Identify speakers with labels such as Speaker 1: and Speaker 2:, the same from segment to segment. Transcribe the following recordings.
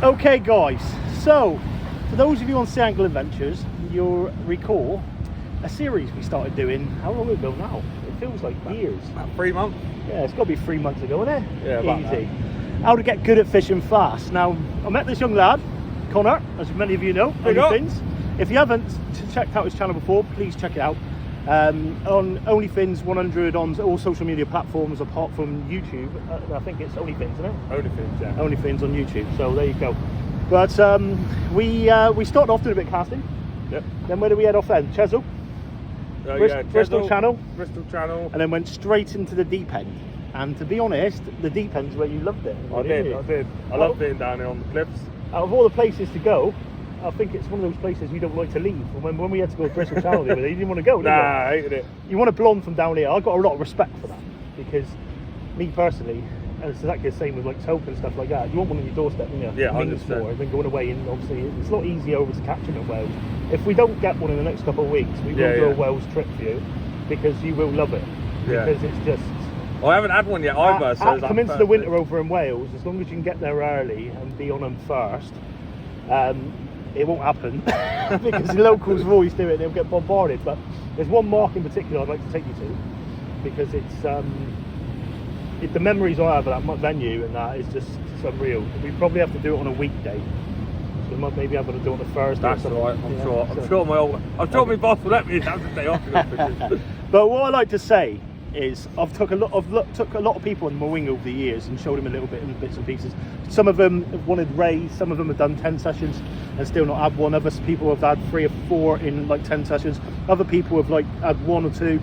Speaker 1: Okay guys, so for those of you on Sea Angle Adventures, you'll recall a series we started doing, how long ago now? It feels like years.
Speaker 2: About 3 months?
Speaker 1: Yeah, it's got to be 3 months ago, isn't it?
Speaker 2: Yeah, about
Speaker 1: easy. How to get good at fishing fast. Now, I met this young lad, Connor, as many of you know, OnlyFins. If you haven't checked out his channel before, please check it out. On OnlyFins 100 on all social media platforms apart from YouTube. I think it's OnlyFins, isn't it?
Speaker 2: OnlyFins, yeah.
Speaker 1: OnlyFins on YouTube, so there you go. But we started off doing a bit of casting.
Speaker 2: Yep.
Speaker 1: Then where did we head off then? Chesil? Bristol Channel.
Speaker 2: Bristol Channel.
Speaker 1: And then went straight into the deep end. And to be honest, the deep end's where you loved it.
Speaker 2: I did. I loved being down here on the cliffs.
Speaker 1: Out of all the places to go, I think it's one of those places you don't like to leave. When we had to go to Bristol Channel the other day, you didn't want to go, did you?
Speaker 2: I hated it.
Speaker 1: You want a blonde from down here. I've got a lot of respect for that, because me personally, and it's exactly the same with like Toke and stuff like that, you want one on your doorstep, don't you?
Speaker 2: Yeah,
Speaker 1: 100%. More, and then going away, and obviously it's not easy over to catch them in Wales. If we don't get one in the next couple of weeks, we will do a Wales trip for you, because you will love it. Because it's just...
Speaker 2: I haven't had one yet either.
Speaker 1: Come into the winter over in Wales, as long as you can get there early and be on them first, it won't happen because the locals will always do it, they'll get bombarded. But there's one mark in particular I'd like to take you to, because it's the memories I have of that venue, and that is just unreal. We probably have to do it on a weekday, so we might maybe have to do it on a Thursday.
Speaker 2: That's all right, I'm sure my boss will let me have the day off to go fishing.
Speaker 1: But what I like to say is I've took a lot of people on my wing over the years and showed them a little bit in bits and pieces. Some of them have wanted rays, some of them have done 10 sessions and still not had one. Other people have had 3 or 4 in like 10 sessions. Other people have like had 1 or 2,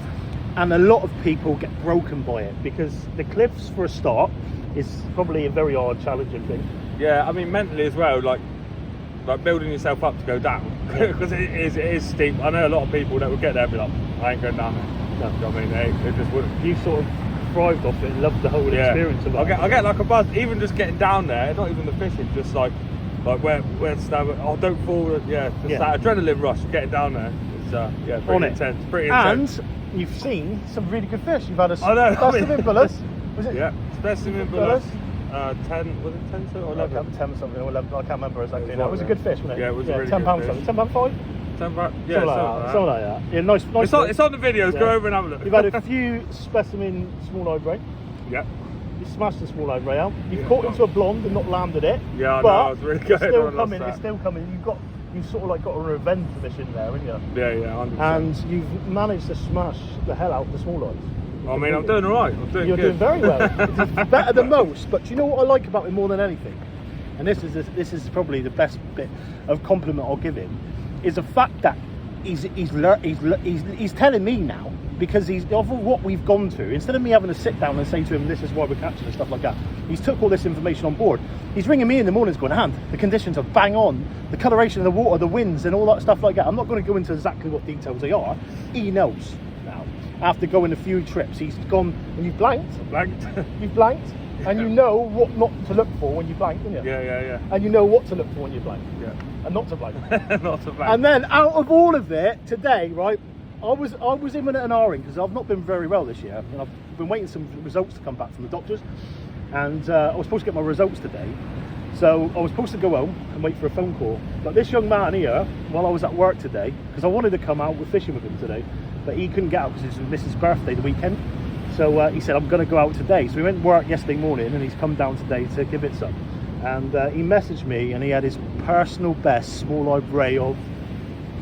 Speaker 1: and a lot of people get broken by it, because the cliffs for a start is probably a very hard, challenging thing.
Speaker 2: Yeah, I mean mentally as well, like building yourself up to go down, because it is steep. I know a lot of people that would get there and be like, I ain't going down there. No, I mean, they just wouldn't.
Speaker 1: You sort of thrived off it and loved the whole experience of it.
Speaker 2: I get like a buzz, even just getting down there, not even the fishing, just like where to stand, don't fall, that adrenaline rush getting down there. It's pretty intense. Pretty intense.
Speaker 1: And you've seen some really good fish. You've had a specimen bullets. Was it?
Speaker 2: Yeah, specimen bullets. 10, was it 10 or 11?
Speaker 1: 10 or something, or 11, I can't remember exactly. It was a
Speaker 2: good
Speaker 1: fish, wasn't it?
Speaker 2: Yeah, it was a really
Speaker 1: £10
Speaker 2: good
Speaker 1: something.
Speaker 2: fish.
Speaker 1: £10 5?
Speaker 2: Something like that.
Speaker 1: Yeah, nice.
Speaker 2: It's on the videos. Go over and have a look.
Speaker 1: You've had a few specimen small-eyed ray.
Speaker 2: Yeah.
Speaker 1: You smashed the small-eyed ray out. You've caught into a blonde and not landed it.
Speaker 2: Yeah, I know. I was really good.
Speaker 1: It's still coming. You've sort of like got a revenge mission there, haven't you?
Speaker 2: Yeah, 100%.
Speaker 1: And you've managed to smash the hell out of the small-eyes.
Speaker 2: I mean, I'm doing all right.
Speaker 1: You're doing very well. It's better than most. But do you know what I like about him more than anything? And this is probably the best bit of compliment I'll give him, is the fact that he's telling me now, because of what we've gone through, instead of me having to sit down and say to him, this is why we're catching and stuff like that, he's took all this information on board. He's ringing me in the mornings going, "And the conditions are bang on, the coloration of the water, the winds and all that stuff like that." I'm not going to go into exactly what details they are. He knows now. After going a few trips, he's gone, and you've blanked. You've blanked. And you know what not to look for when you blank, don't you?
Speaker 2: Yeah.
Speaker 1: And you know what to look for when you blank.
Speaker 2: Yeah.
Speaker 1: And not to blank.
Speaker 2: Not to blank.
Speaker 1: And then out of all of it, today, right, I was in an R-ing, because I've not been very well this year, and I've been waiting some results to come back from the doctors, and I was supposed to get my results today, so I was supposed to go home and wait for a phone call. But this young man here, while I was at work today, because I wanted to come out with fishing with him today, but he couldn't get out because it was his birthday the weekend. So he said, I'm going to go out today. So we went to work yesterday morning, and he's come down today to give it some. And he messaged me, and he had his personal best small-eyed ray of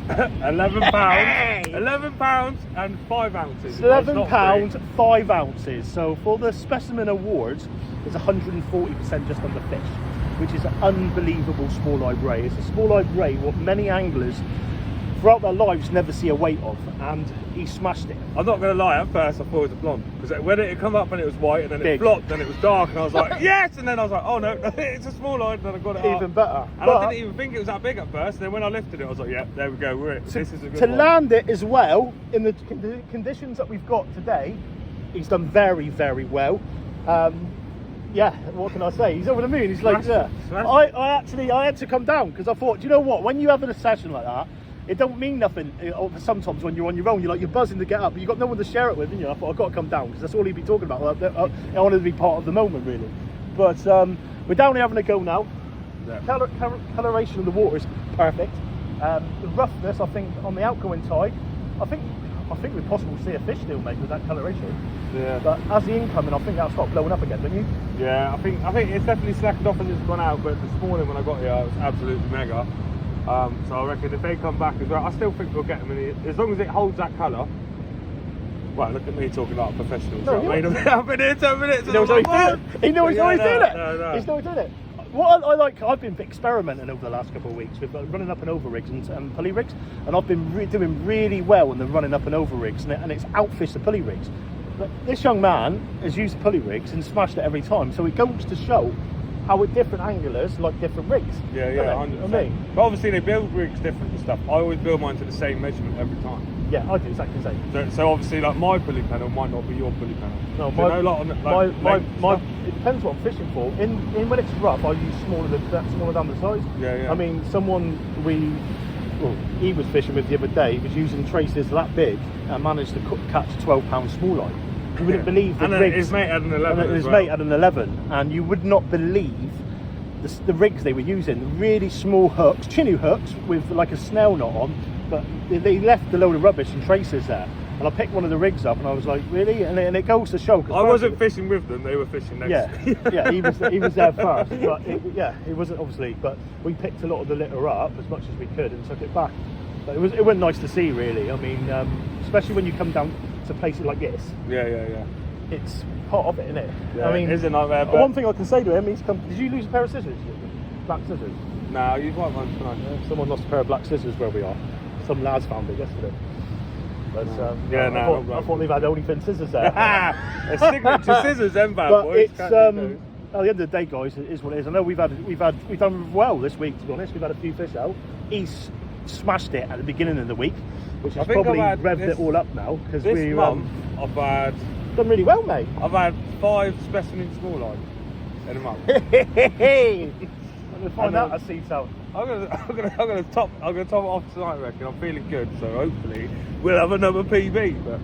Speaker 2: 11 pounds, 11 pounds and 5 ounces.
Speaker 1: 11 pounds, 5 ounces. So for the specimen awards, it's 140% just on the fish, which is an unbelievable small-eyed ray. It's a small-eyed ray what many anglers throughout their lives never see a weight of, and he smashed it.
Speaker 2: I'm not going to lie, at first I thought it was a blonde, because when it had come up and it was white, and then it flopped and it was dark, and I was like, yes, and then I was like, oh no, it's a small eye, and then I got it
Speaker 1: even
Speaker 2: up.
Speaker 1: better.
Speaker 2: And I didn't even think it was that big at first, and then when I lifted it, I was like, yeah, there we go, we're it. This is a good one.
Speaker 1: To land it as well, in the conditions that we've got today, he's done very, very well. Yeah, what can I say? He's over the moon. He's like, yeah. I had to come down, because I thought, do you know what? When you have a session like that, it don't mean nothing. Sometimes when you're on your own, you're buzzing to get up, but you've got no one to share it with, and I thought, I've got to come down, because that's all he'd be talking about. I wanted to be part of the moment, really. But we're down here having a go now. Coloration of the water is perfect. The roughness, I think, on the outgoing tide, I think we'd possibly see a fish still, mate, with that coloration. Yeah. But as the incoming, I think that'll start blowing up again, don't you?
Speaker 2: Yeah, I think it's definitely slackened off as it's gone out. But this morning when I got here, it was absolutely mega. So I reckon if they come back as well, I still think we'll get them in the, as long as it holds that colour. Well, look at me talking like a professional.
Speaker 1: No,
Speaker 2: I've been here 10 minutes.
Speaker 1: He knows how he's doing it. He knows he's doing it.
Speaker 2: No.
Speaker 1: He's not doing it. What I like, I've been experimenting over the last couple of weeks with running up and over rigs and pulley rigs, and I've been doing really well in the running up and over rigs, and it's outfished the pulley rigs. But this young man has used pulley rigs and smashed it every time, so it goes to show how with different anglers like different rigs.
Speaker 2: Yeah, 100%. I mean, but obviously they build rigs different and stuff. I always build mine to the same measurement every time.
Speaker 1: Yeah, I do exactly the same.
Speaker 2: So obviously, like my pulley panel might not be your pulley panel.
Speaker 1: No, it depends what I'm fishing for. In when it's rough, I use smaller down the size.
Speaker 2: Yeah.
Speaker 1: I mean, he was fishing with the other day. He was using traces that big and managed to catch a 12-pound smalleye. You wouldn't believe the rigs.
Speaker 2: His mate had an 11.
Speaker 1: His mate had an 11, and you would not believe the rigs they were using. Really small hooks, chinny hooks with like a snail knot on. But they left a load of rubbish and traces there, and I picked one of the rigs up, and I was like, really? And it goes to show.
Speaker 2: I wasn't fishing with them; they were fishing next to me.
Speaker 1: Yeah, he was there first, but he wasn't obviously. But we picked a lot of the litter up as much as we could and took it back. But it went nice to see, really. I mean, especially when you come down to places like this.
Speaker 2: Yeah.
Speaker 1: It's part of it, isn't it?
Speaker 2: Yeah,
Speaker 1: I mean,
Speaker 2: it is a nightmare. But
Speaker 1: one thing I can say to him, he's come. Did you lose a pair of scissors? Black scissors?
Speaker 2: No, you've got one tonight.
Speaker 1: Yeah, someone lost a pair of black scissors where we are. Some lads found it yesterday. But I thought they've had OnlyFans scissors there.
Speaker 2: A signature scissors, them bad
Speaker 1: but
Speaker 2: boys.
Speaker 1: It's at the end of the day, guys, it is what it is. I know we've done well this week. To be honest, we've had a few fish out. He's smashed it at the beginning of the week, which has probably revved it all up now because
Speaker 2: this month I've had
Speaker 1: done really well, mate.
Speaker 2: I've had 5 specimen smalleye in a month.
Speaker 1: I'm gonna find out at Sea Town.
Speaker 2: I'm gonna top it off tonight, I reckon. I'm feeling good, so hopefully we'll have another PB. But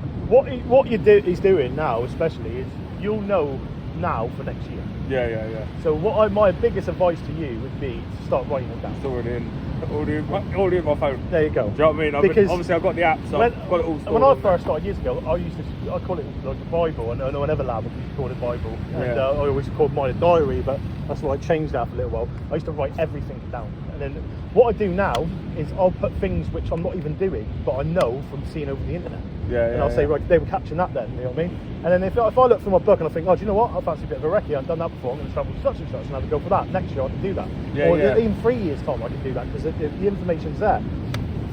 Speaker 1: he's doing now, especially, is you'll know now for next year.
Speaker 2: Yeah.
Speaker 1: So my biggest advice to you would be to start writing it down.
Speaker 2: It's already in my phone.
Speaker 1: There you go.
Speaker 2: Do you know what I mean? Obviously I've got the app, so I've got it all stored.
Speaker 1: When I first started years ago, I call it like the Bible. I know another lab would call it Bible, and I always called mine a diary, but that's why I changed that for a little while. I used to write everything down, and then what I do now is I'll put things which I'm not even doing, but I know from seeing over the internet. And I'll say, right, they were capturing that then, you know what I mean? And then if I look through my book and I think, oh, do you know what? I fancy a bit of a recce. I've done that before. I'm going to travel such and such and have to go for that. Next year I can do that. In 3 years' time I can do that because the information's there.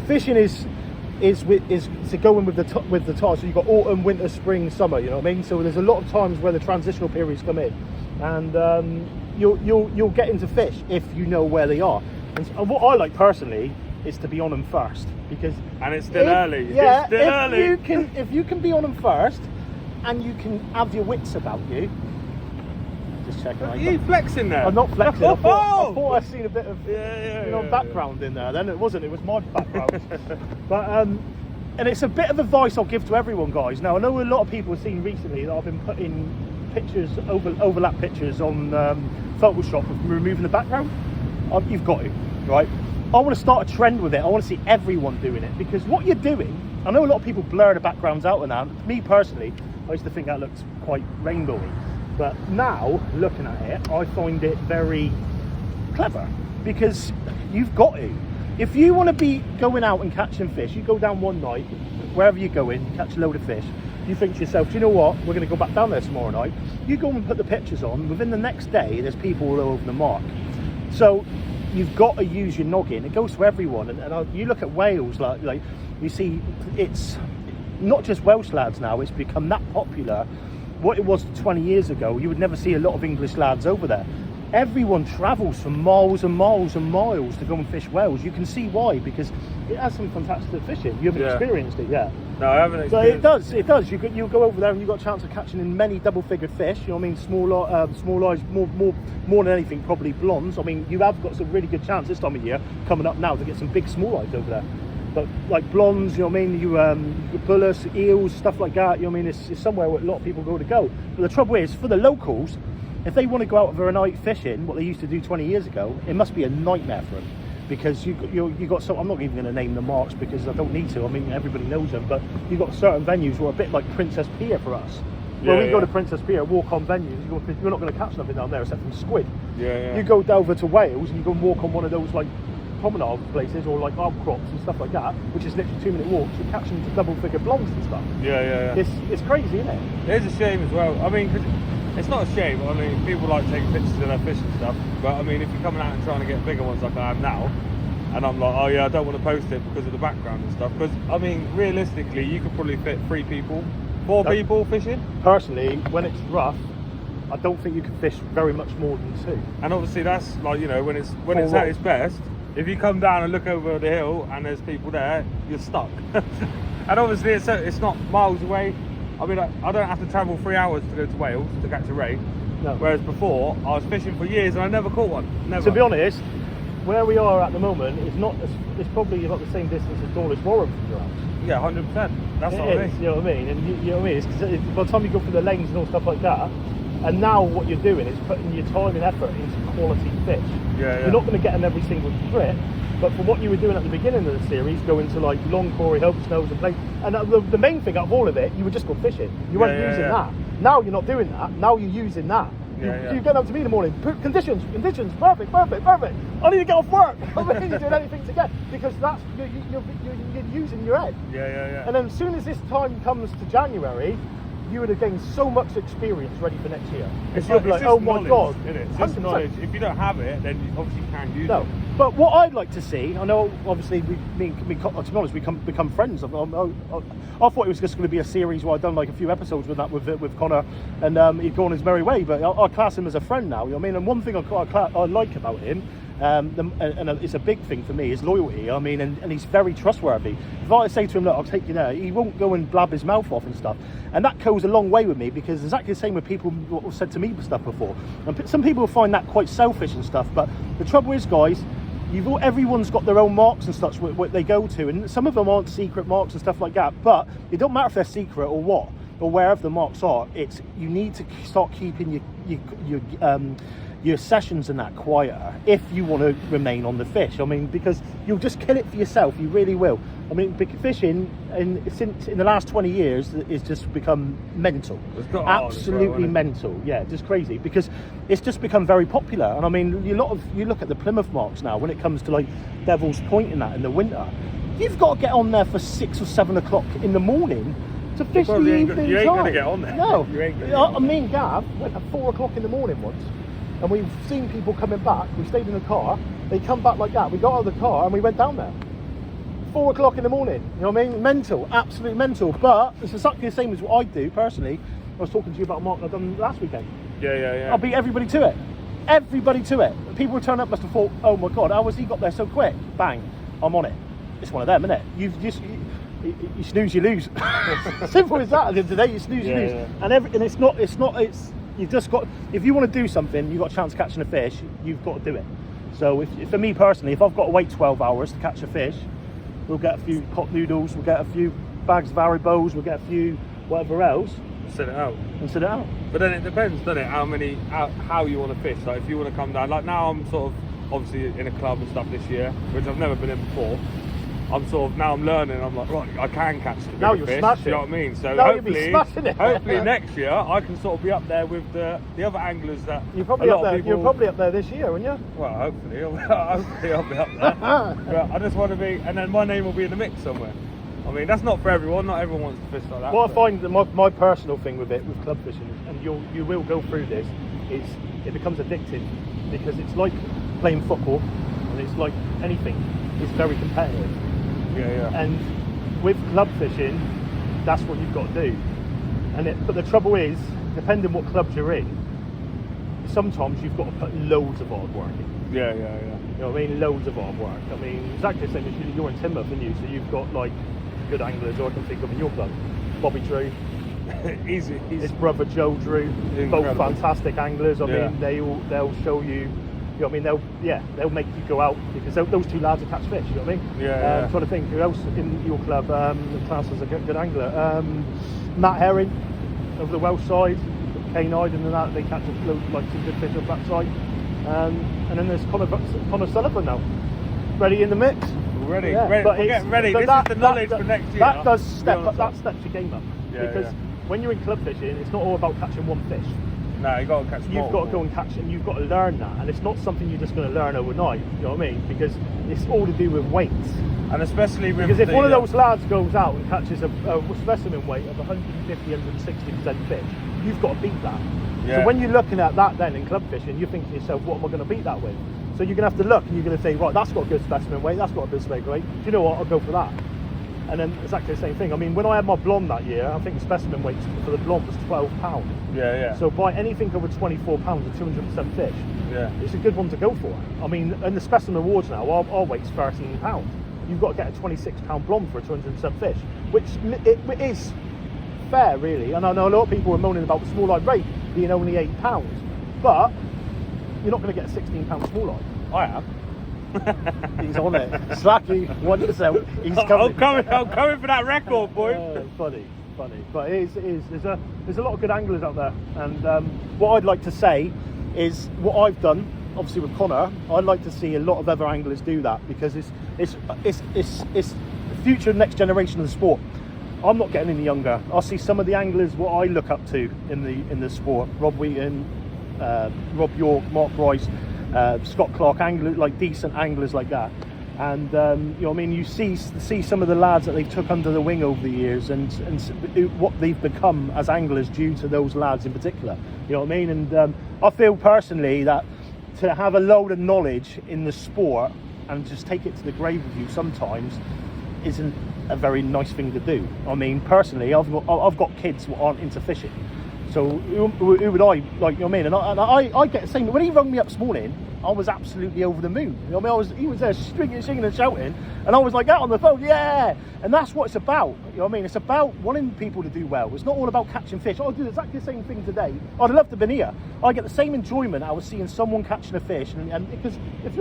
Speaker 1: Fishing is going with the tide. So you've got autumn, winter, spring, summer. You know what I mean? So there's a lot of times where the transitional periods come in, and you'll get into fish if you know where they are. And what I like personally is to be on them first, because
Speaker 2: it's still early.
Speaker 1: Yeah,
Speaker 2: it's still early.
Speaker 1: If you can be on them first, and you can have your wits about you. Just checking.
Speaker 2: Are you flexing there?
Speaker 1: I'm not flexing. I thought I seen a bit of background in there. Then it wasn't. It was my background. But and it's a bit of advice I'll give to everyone, guys. Now I know a lot of people have seen recently that I've been putting pictures, overlap pictures on Photoshop of removing the background. You've got to, right? I want to start a trend with it. I want to see everyone doing it, because what you're doing, I know a lot of people blur the backgrounds out and that. Me personally, I used to think that looks quite rainbowy, but now looking at it, I find it very clever, because you've got to. If you want to be going out and catching fish, you go down one night, wherever you go in, you catch a load of fish, you think to yourself, do you know what, we're going to go back down there tomorrow night. You go and put the pictures on, within the next day there's people all over the mark. So you've got to use your noggin. It goes to everyone, and you look at Wales, like you see, it's not just Welsh lads now, it's become that popular. What it was 20 years ago, you would never see a lot of English lads over there. Everyone travels for miles and miles and miles to go and fish Wales. You can see why, because it has some fantastic fishing. You haven't experienced it yet.
Speaker 2: No, I haven't experienced
Speaker 1: it. does. You go over there and you've got a chance of catching in many double-figured fish. You know what I mean? Small eyes, more than anything, probably blondes. I mean, you have got some really good chance this time of year coming up now to get some big small eyes over there. But like blondes, you know what I mean? You bullets, eels, stuff like that. You know what I mean? It's somewhere where a lot of people go to go. But the trouble is, for the locals, if they want to go out for a night fishing, what they used to do 20 years ago, it must be a nightmare for them. Because you got so, I'm not even going to name the marks because I don't need to. I mean, everybody knows them, but you've got certain venues who are a bit like Princess Pier for us. Where we go to Princess Pier, walk on venues, you're not going to catch nothing down there except from squid. You go over to Wales and you go and walk on one of those like promenade places or like arb crops and stuff like that, which is literally 2-minute walks. You're catching double-figure blondes and stuff. It's crazy, isn't it?
Speaker 2: It is a shame as well. I mean, 'cause it's not a shame. I mean, people like taking pictures of their fish and stuff. But I mean, if you're coming out and trying to get bigger ones like I am now, and I'm like, oh yeah, I don't want to post it because of the background and stuff. Because I mean, realistically, you could probably fit 3 people, 4 people fishing.
Speaker 1: Personally, when it's rough, I don't think you can fish very much more than 2.
Speaker 2: And obviously, that's like, you know, when it's at its best. If you come down and look over the hill and there's people there, you're stuck. And obviously, it's not miles away. I mean, I don't have to travel 3 hours to go to Wales to catch a ray.
Speaker 1: No.
Speaker 2: Whereas before, I was fishing for years and I never caught one. Never.
Speaker 1: To be honest, where we are at the moment is not. It's probably about the same distance as Dawlish Warren from your house.
Speaker 2: Yeah, 100%. That's what I mean.
Speaker 1: You know what I mean? And you know what I mean? It's 'cause by the time you go through the lanes and all stuff like that, and now what you're doing is putting your time and effort into quality fish. You're not going to get them every single trip. But for what you were doing at the beginning of the series, going to like long Corey, Hope, Snows and Play, and the main thing out of all of it, you were just go fishing. You weren't using that. Now you're not doing that. Now you're using that. You get up to me in the morning, conditions, perfect. I need to get off work. I mean, you're doing anything to get, because that's, you're using your head. And then as soon as this time comes to January, you would have gained so much experience ready for next year.
Speaker 2: It's
Speaker 1: you'll be like, oh my God.
Speaker 2: It's just knowledge. If you don't have it, then you obviously can't use it.
Speaker 1: But what I'd like to see, I know obviously to be honest, we become friends. I thought it was just going to be a series where I'd done like a few episodes with Connor, and he'd gone his merry way. But I class him as a friend now. You know what I mean? And one thing I like about him, and it's a big thing for me, is loyalty. I mean, and he's very trustworthy. If I say to him, look, I'll take you there, he won't go and blab his mouth off and stuff. And that goes a long way with me, because it's exactly the same with people who have said to me stuff before. And some people find that quite selfish and stuff. But the trouble is, guys, everyone's got their own marks and stuff what they go to, and some of them aren't secret marks and stuff like that. But it don't matter if they're secret or what, or wherever the marks are. It's, you need to start keeping your sessions and that quieter if you want to remain on the fish. I mean, because you'll just kill it for yourself. You really will. I mean, fishing in the last 20 years is just become mental. Absolutely mental. Yeah, just crazy, because it's just become very popular. And I mean, you look at the Plymouth marks now when it comes to like Devil's Point and that in the winter. You've got to get on there for 6 or 7 o'clock in the morning to fish the evening.
Speaker 2: You ain't going to get on there.
Speaker 1: No.
Speaker 2: You ain't gonna
Speaker 1: me and Gav went at 4 o'clock in the morning once. And we've seen people coming back. We stayed in the car. They come back like that. We got out of the car and we went down there. 4 o'clock in the morning. You know what I mean? Mental, absolutely mental. But it's exactly the same as what I do personally. I was talking to you about a mark I've done last weekend. I'll beat everybody to it. Everybody to it. People who turn up must have thought, oh my God, how has he got there so quick? Bang, I'm on it. It's one of them, isn't it? You snooze, you lose. Simple as that. At the end of the day, you snooze, you lose. And you've just got, if you want to do something, you've got a chance of catching a fish, you've got to do it. So for me personally, if I've got to wait 12 hours to catch a fish, we'll get a few pot noodles, we'll get a few bags of Haribo's, we'll get a few whatever else.
Speaker 2: Sit it out.
Speaker 1: But
Speaker 2: then it depends, doesn't it, how you want to fish. Like if you want to come down, like now I'm sort of obviously in a club and stuff this year, which I've never been in before. I'm learning. I'm like, right, I can catch the
Speaker 1: now you're
Speaker 2: fish.
Speaker 1: smashing.
Speaker 2: You know what I mean? So
Speaker 1: now you'll be smashing it.
Speaker 2: Hopefully next year I can sort of be up there with the other anglers that
Speaker 1: you're probably up there. You're probably up there this year, aren't you?
Speaker 2: Well, hopefully I'll be up there. But I just want to be, and then my name will be in the mix somewhere. I mean, that's not for everyone. Not everyone wants to fish like that.
Speaker 1: What I find that my personal thing with club fishing, and you will go through this, it becomes addictive, because it's like playing football, and it's like anything. It's very competitive. And with club fishing, that's what you've got to do. But the trouble is, depending what clubs you're in, sometimes you've got to put loads of hard work in.
Speaker 2: You
Speaker 1: know what I mean? Loads of hard work. I mean, exactly the same as you're in Timber, aren't you? So you've got like good anglers, or I can think of in your club. Bobby Drew.
Speaker 2: Easy.
Speaker 1: His brother Joe Drew.
Speaker 2: Incredible.
Speaker 1: Both fantastic anglers. I mean, they'll show you. You know what I mean? They'll make you go out, because those two lads will catch fish. You know what I mean? I'm trying to think who else in your club class as a good angler. Matt Herring of the Welsh side. canine, and then that they catch like some good fish off that side. And then there's Connor Sullivan now, ready in the mix.
Speaker 2: Ready,
Speaker 1: Yeah,
Speaker 2: ready.
Speaker 1: but
Speaker 2: We're getting ready. This is the knowledge for next year.
Speaker 1: That does step up. That steps your game up.
Speaker 2: Yeah,
Speaker 1: because when you're in club fishing, it's not all about catching one fish.
Speaker 2: No, you got to catch.
Speaker 1: You've got to go and catch it, and you've got to learn that. And it's not something you're just going to learn overnight. You know what I mean? Because it's all to do with weights.
Speaker 2: And especially with
Speaker 1: because if one of those lads goes out and catches a specimen weight of 150, 160% fish, you've got to beat that.
Speaker 2: Yeah.
Speaker 1: So when you're looking at that then in club fishing, you're thinking to yourself, what am I going to beat that with? So you're going to have to look and you're going to say, right, that's got a good specimen weight, that's got a good specimen weight. Do you know what? I'll go for that. And then exactly the same thing. I mean, when I had my blonde that year, I think the specimen weight for the blonde was 12 pounds.
Speaker 2: Yeah, yeah.
Speaker 1: So by anything over 24 pounds of 200% fish,
Speaker 2: yeah,
Speaker 1: it's a good one to go for. I mean, in the specimen awards now, our weight's 13 pounds. You've got to get a 26 pound blonde for a 200% fish, which it is fair, really. And I know a lot of people were moaning about the small line rate being only 8 pounds, but you're not going to get a 16 pound small line.
Speaker 2: I am.
Speaker 1: He's on it. Slacky, 1%. He's coming.
Speaker 2: I'm coming for that record, boy.
Speaker 1: Funny. But it is. There's a lot of good anglers out there, and what I'd like to say is what I've done. Obviously with Connor, I'd like to see a lot of other anglers do that, because it's the future, next generation of the sport. I'm not getting any younger. I see some of the anglers what I look up to in the sport: Rob Wheaton, Rob York, Mark Bryce, Scott Clark, like decent anglers like that. And you know what I mean, you see some of the lads that they took under the wing over the years, and what they've become as anglers due to those lads in particular. You know what I mean? And I feel personally that to have a load of knowledge in the sport and just take it to the grave with you sometimes isn't a very nice thing to do. I mean, personally, I've got kids who aren't into fishing, so who would I, like, you know what I mean? And I get the same. When he rang me up this morning, I was absolutely over the moon. You know what I mean? He was there singing and shouting, and I was like, out on the phone, yeah. And that's what it's about. You know what I mean? It's about wanting people to do well. It's not all about catching fish. I'll do exactly the same thing today. I'd love to have been here. I get the same enjoyment out of seeing someone catching a fish, and because if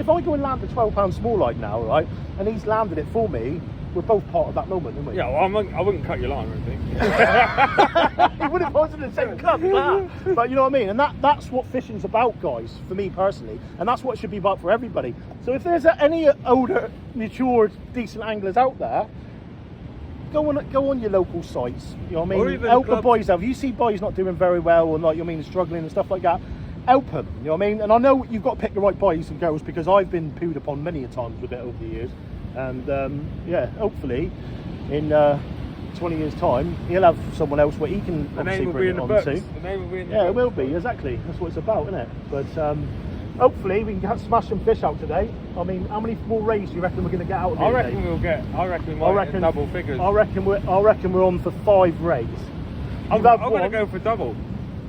Speaker 1: I go and land a 12-pound small line now, right, and he's landed it for me, we're both part of that moment, aren't we?
Speaker 2: Yeah, well, I wouldn't cut your line or anything.
Speaker 1: He would have was in the same club, but you know what I mean. And that's what fishing's about, guys. For me personally, and that's what it should be about for everybody. So if there's any older, matured, decent anglers out there, go on your local sites. You know what I mean? Help the boys out. If you see boys not doing very well, or like, you know what I mean, struggling and stuff like that, help them. You know what I mean? And I know you've got to pick the right boys and girls, because I've been pooed upon many a times with it over the years. And yeah, hopefully in 20 years' time, he'll have someone else where he can obviously bring it on to.
Speaker 2: The name will be in the
Speaker 1: Yeah,
Speaker 2: books.
Speaker 1: it will be, exactly. That's what it's about, isn't it? But hopefully we can smash some fish out today. I mean, how many more rays do you reckon we're going to get out of here?
Speaker 2: I reckon we might hit double figures.
Speaker 1: I reckon we're on for 5 rays.
Speaker 2: I'm going to go for double,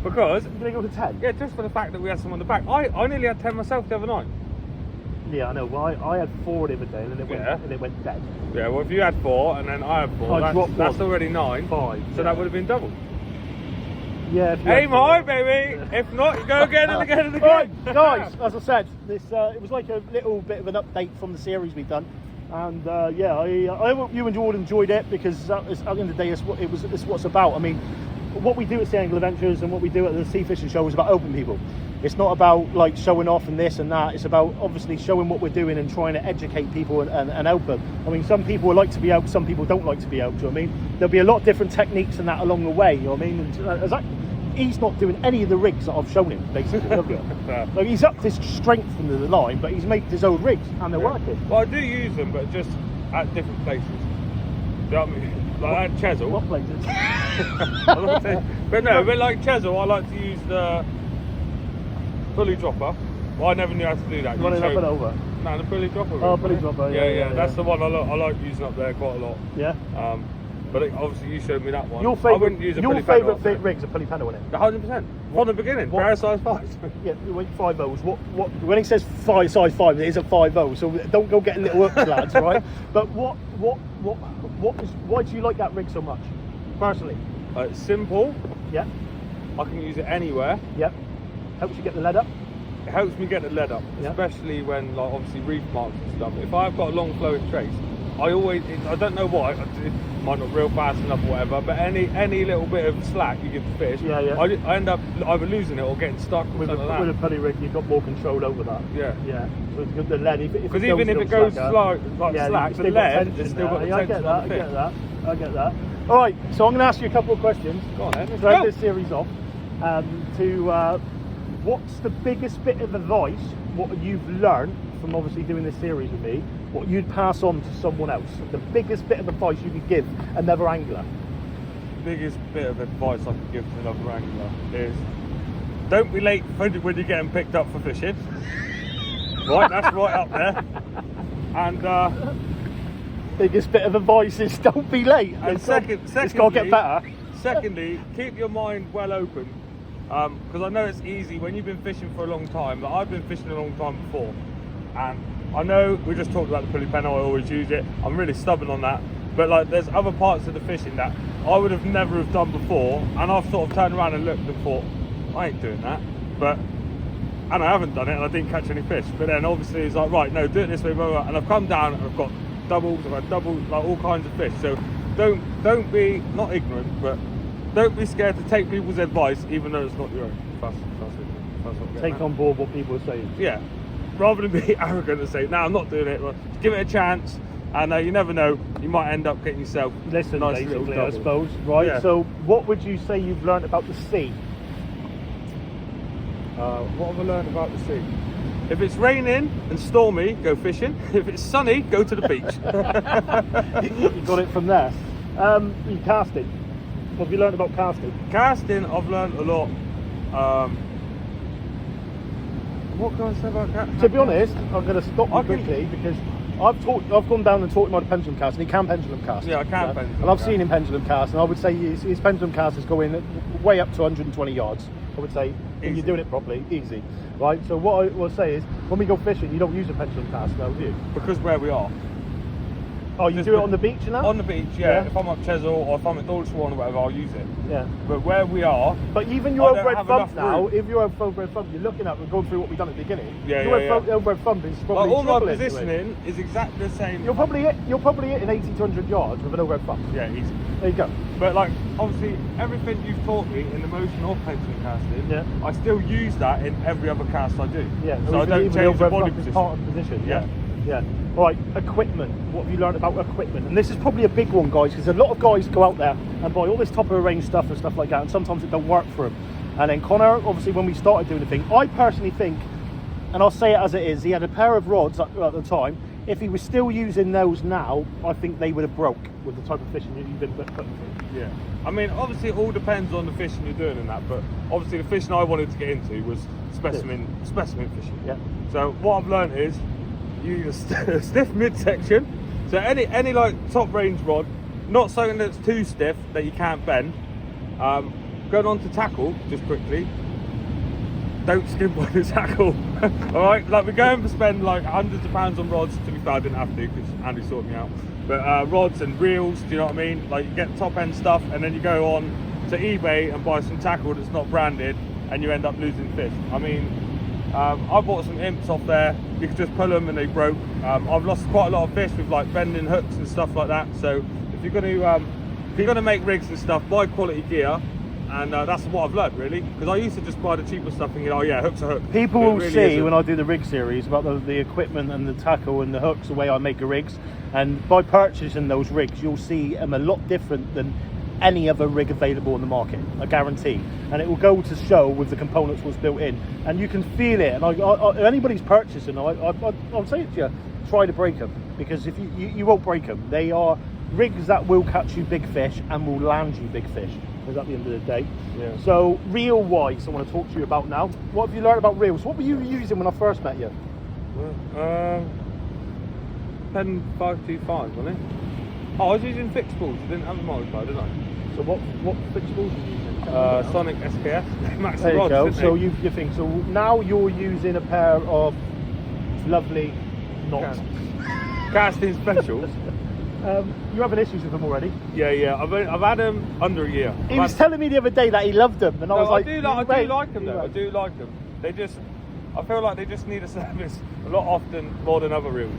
Speaker 2: because
Speaker 1: You're going to go to 10?
Speaker 2: yeah, just for the fact that we had some on the back. I nearly had 10 myself the other night.
Speaker 1: Yeah, I know. Well, I had 4 the other day, and then it went dead.
Speaker 2: Yeah, well, if you had 4 and then I had 4, that's already 9.
Speaker 1: 5.
Speaker 2: So that would have been double.
Speaker 1: Yeah.
Speaker 2: Aim high, baby. If not, you go again and again and again.
Speaker 1: Right, guys, as I said, this it was like a little bit of an update from the series we've done, and yeah, I hope you and Jordan enjoyed it, because at the end of the day, it's what it's about. I mean, what we do at Sea Angle Adventures and what we do at the Sea Fishing Show is about helping people. It's not about like showing off and this and that. It's about obviously showing what we're doing and trying to educate people and help them. I mean, some people like to be out, some people don't like to be out. Do you know what I mean? There'll be a lot of different techniques and that along the way. You know what I mean? And he's not doing any of the rigs that I've shown him, basically. Like, he's upped his strength into the line, but he's made his own rigs and they're working.
Speaker 2: Well, I do use them, but just at different places. Do you know what I mean? Like at Chesil.
Speaker 1: What places?
Speaker 2: But no, but like Chesil, I like to use the pulley dropper. Well, I never knew how to do that.
Speaker 1: Running up and over.
Speaker 2: No, the pulley dropper.
Speaker 1: Oh, pulley dropper.
Speaker 2: Yeah. That's the one I like using up there quite a lot.
Speaker 1: Yeah.
Speaker 2: But obviously you showed me that one.
Speaker 1: Your favourite rig's a pulley panel, isn't it?
Speaker 2: 100%. From the beginning. Pair size 5.
Speaker 1: Yeah, 5.0s. What? When he says size 5, it isn't 5.0. So don't go getting little hooks, lads, right? But why do you like that rig so much, personally?
Speaker 2: It's simple.
Speaker 1: Yeah.
Speaker 2: I can use it anywhere.
Speaker 1: Yep. Helps you get the lead up.
Speaker 2: It helps me get the lead up,
Speaker 1: Yeah.
Speaker 2: especially when, like, obviously reef marks and stuff. If I've got a long flowing trace, I don't know why, it might not reel fast enough or whatever, but any little bit of slack you give the fish, I end up either losing it or getting stuck
Speaker 1: with a pulley rig. You've got more control over that.
Speaker 2: Yeah.
Speaker 1: So it's good, the lead,
Speaker 2: because even if it goes slack, the lead, it's still got the tension on the fish.
Speaker 1: I get that. All right, so I'm going to ask you a couple of questions.
Speaker 2: Go on then, let's
Speaker 1: to end
Speaker 2: go.
Speaker 1: this series off. What's the biggest bit of advice, what you've learned from obviously doing this series with me, what you'd pass on to someone else? The biggest bit of advice you could give another angler?
Speaker 2: Biggest bit of advice I could give to another angler is don't be late when you're getting picked up for fishing. Right, that's right up there. And
Speaker 1: biggest bit of advice is don't be late.
Speaker 2: And
Speaker 1: it's got to get better.
Speaker 2: Secondly, keep your mind well open, because I know it's easy when you've been fishing for a long time. But I've been fishing a long time before, and I know we just talked about the pulley pen. I always use it. I'm really stubborn on that. But like, there's other parts of the fishing that I would have never have done before, and I've sort of turned around and looked and thought, I ain't doing that. And I haven't done it, and I didn't catch any fish. But then obviously it's like, right, no, do it this way, blah, blah, and I've come down and I've got doubles, I've had doubles, like all kinds of fish. So don't be, not ignorant, but don't be scared to take people's advice, even though it's not your own. That's what
Speaker 1: Take on board what people are saying.
Speaker 2: Yeah, rather than be arrogant and say, no, I'm not doing it. Well, give it a chance, and you never know, you might end up getting yourself
Speaker 1: Listen,
Speaker 2: nice
Speaker 1: basically,
Speaker 2: little
Speaker 1: I suppose, right?
Speaker 2: Yeah.
Speaker 1: So what would you say you've learned about the sea?
Speaker 2: What have I learned about the sea? If it's raining and stormy, go fishing. If it's sunny, go to the beach.
Speaker 1: You got it from there. You casting. What have you learned about casting?
Speaker 2: Casting, I've learned a lot. What can I say about casting?
Speaker 1: To be honest, I'm going to stop you quickly because I've gone down and taught him how to pendulum cast, and he can pendulum cast.
Speaker 2: Yeah, I can pendulum
Speaker 1: and I've
Speaker 2: cast.
Speaker 1: seen him pendulum cast, and I would say his pendulum cast is going way up to 120 yards. I would say, if you're doing it properly, easy. Right, so what I will say is, when we go fishing, you don't use a pendulum cast, though, do you?
Speaker 2: Because where we are.
Speaker 1: Oh, you do it on the beach and that?
Speaker 2: On the beach, yeah. If I'm up Chesil or if I'm at Dulswan or whatever, I'll use it.
Speaker 1: Yeah.
Speaker 2: But where we are...
Speaker 1: But even your overhead thump
Speaker 2: enough
Speaker 1: now,
Speaker 2: room.
Speaker 1: if you're overhead thump, you're looking at, we're going through what we've done at the beginning.
Speaker 2: Yeah,
Speaker 1: your overhead thump is probably
Speaker 2: all my
Speaker 1: triple it,
Speaker 2: positioning is exactly the same.
Speaker 1: You're probably hitting 80 to 100 yards with an overhead thump.
Speaker 2: Yeah, easy.
Speaker 1: There you go.
Speaker 2: But like, obviously, everything you've taught me in the motion or pendulum casting, I still use that in every other cast I do.
Speaker 1: Yeah.
Speaker 2: So I don't change the body position.
Speaker 1: Part of the position.
Speaker 2: Yeah.
Speaker 1: Yeah. All right, equipment. What have you learned about equipment? And this is probably a big one, guys, because a lot of guys go out there and buy all this top of the range stuff and stuff like that, and sometimes it don't work for them. And then Connor, obviously, when we started doing the thing, I personally think, and I'll say it as it is, he had a pair of rods at the time. If he was still using those now, I think they would have broke with the type of fishing you've been putting through.
Speaker 2: Yeah. I mean, obviously, it all depends on the fishing you're doing and that, but obviously, the fishing I wanted to get into was specimen fishing.
Speaker 1: Yeah.
Speaker 2: So what I've learned is you use a stiff midsection. So any like top range rod, not something that's too stiff that you can't bend. Going on to tackle, just quickly. Don't skimp on the tackle. Alright, like we're going to spend like hundreds of pounds on rods. To be fair, I didn't have to because Andy sorted me out. But rods and reels, do you know what I mean? Like you get top end stuff and then you go on to eBay and buy some tackle that's not branded and you end up losing fish. I mean, I bought some imps off there. You could just pull them and they broke. I've lost quite a lot of fish with like bending hooks and stuff like that. So if you're going to make rigs and stuff, buy quality gear. And that's what I've learned, really, because I used to just buy the cheaper stuff thinking, oh yeah, hooks are hooks.
Speaker 1: People will see when I do the rig series about the equipment and the tackle and the hooks, the way I make the rigs, and by purchasing those rigs you'll see them a lot different than any other rig available in the market, I guarantee. And it will go to show with the components what's built in, and you can feel it. And if anybody's purchasing, I'll say it to you, try to break them, because if you won't break them. They are rigs that will catch you big fish and will land you big fish. Is at the end of the day.
Speaker 2: Yeah.
Speaker 1: So reel wise, I want to talk to you about now. What have you learned about reels? What were you using when I first met you?
Speaker 2: Pen 525, wasn't it? Oh, I was using fixed balls. I didn't have a multiplier, did I?
Speaker 1: So what fixed balls were you using?
Speaker 2: Sonic SKS. Max
Speaker 1: there you
Speaker 2: rods,
Speaker 1: go. So you think so now you're using a pair of lovely knots.
Speaker 2: Casting specials.
Speaker 1: You're having issues with them already.
Speaker 2: Yeah. I've had them under a year.
Speaker 1: He was telling me the other day that he loved them, and I was like,
Speaker 2: I do like them though. I do like them. I feel like they just need a service a lot often more than other reels.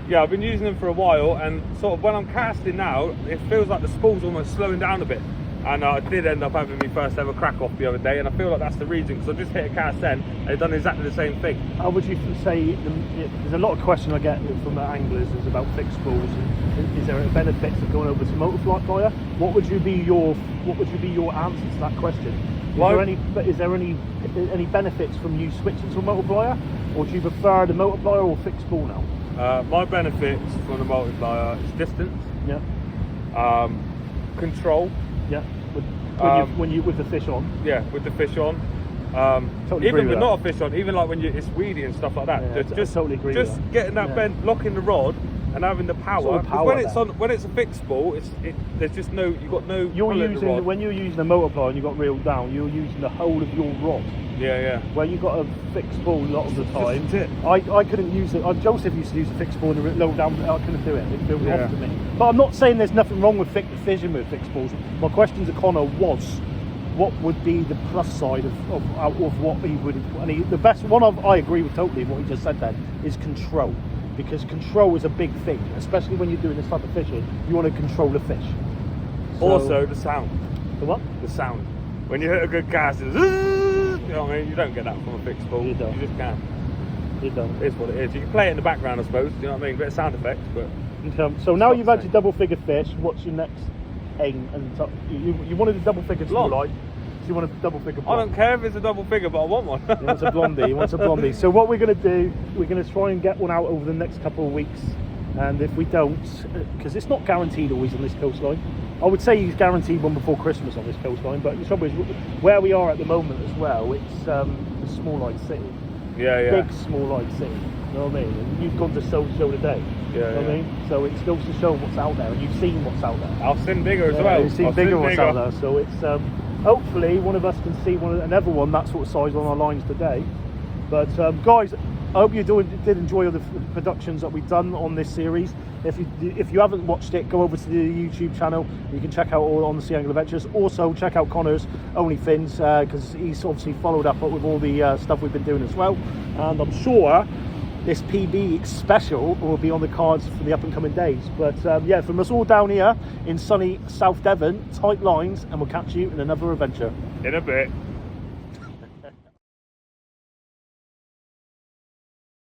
Speaker 2: Yeah, I've been using them for a while, and sort of when I'm casting now, it feels like the spool's almost slowing down a bit. And I did end up having my first ever crack off the other day, and I feel like that's the reason, because I just hit a cast then, and it done exactly the same thing.
Speaker 1: How would you say, there's a lot of questions I get from the anglers is about fixed spools, and is there a benefit of going over to motorfly? What would be your answer to that question? Is there any benefits from you switching to a multiplier, or do you prefer the multiplier or fixed spool now?
Speaker 2: My benefits from the multiplier is distance, control.
Speaker 1: Yeah, with the fish on.
Speaker 2: Yeah, with the fish on.
Speaker 1: Totally
Speaker 2: even with
Speaker 1: that.
Speaker 2: not a fish on, even like when it's weedy and stuff like that.
Speaker 1: Yeah,
Speaker 2: just
Speaker 1: totally agree
Speaker 2: just
Speaker 1: with that.
Speaker 2: getting that bend, locking the rod, and having the power.
Speaker 1: Sort of power
Speaker 2: when it's when it's a fixed spool, there's just no, you've got no.
Speaker 1: When you're using a multiplier and you got reeled down, you're using the whole of your rod.
Speaker 2: Yeah.
Speaker 1: Where you got a fixed spool a lot of the time.
Speaker 2: Just it.
Speaker 1: I couldn't use it. Joseph used to use a fixed spool and low down. I couldn't do it. It felt off to me. But I'm not saying there's nothing wrong with fishing with fixed spools. My question to Connor was, what would be the plus side of what he would? And the best one I agree with totally what he just said then is control, because control is a big thing, especially when you're doing this type of fishing. You want to control the fish.
Speaker 2: Also the sound.
Speaker 1: The what?
Speaker 2: The sound. When you hit a good cast, it's, you know what I mean? You don't get that from a fixed spool.
Speaker 1: You don't.
Speaker 2: You just can't.
Speaker 1: You don't.
Speaker 2: It is what it is. You can play it in the background, I suppose. You know what I mean? A bit of sound effects, but.
Speaker 1: So now you've had your double figure fish. What's your next aim? And you wanted a double figure spool, like? So you want a double figure blonde.
Speaker 2: I don't care if it's a double figure, but I want one.
Speaker 1: He wants a blondie. He wants a blondie. So what we're going to do, we're going to try and get one out over the next couple of weeks. And if we don't, because it's not guaranteed always on this coastline. I would say he's guaranteed one before Christmas on this coastline, but the trouble is, where we are at the moment as well, it's a small line city.
Speaker 2: Yeah.
Speaker 1: Big small line city. You know what I mean? And you've gone to show today.
Speaker 2: Yeah.
Speaker 1: You know what I mean? So it goes to show what's out there, and you've seen what's out there.
Speaker 2: I've seen bigger as well.
Speaker 1: You've seen bigger what's out there. So it's hopefully one of us can see another one that sort of size on our lines today. But guys, I hope you did enjoy the productions that we've done on this series. If you haven't watched it, go over to the YouTube channel. You can check out all on the Sea Angle Adventures. Also, check out Connor's OnlyFins, because he's obviously followed up with all the stuff we've been doing as well. And I'm sure this PB special will be on the cards for the up and coming days. But yeah, from us all down here in sunny South Devon, tight lines, and we'll catch you in another adventure.
Speaker 2: In a bit.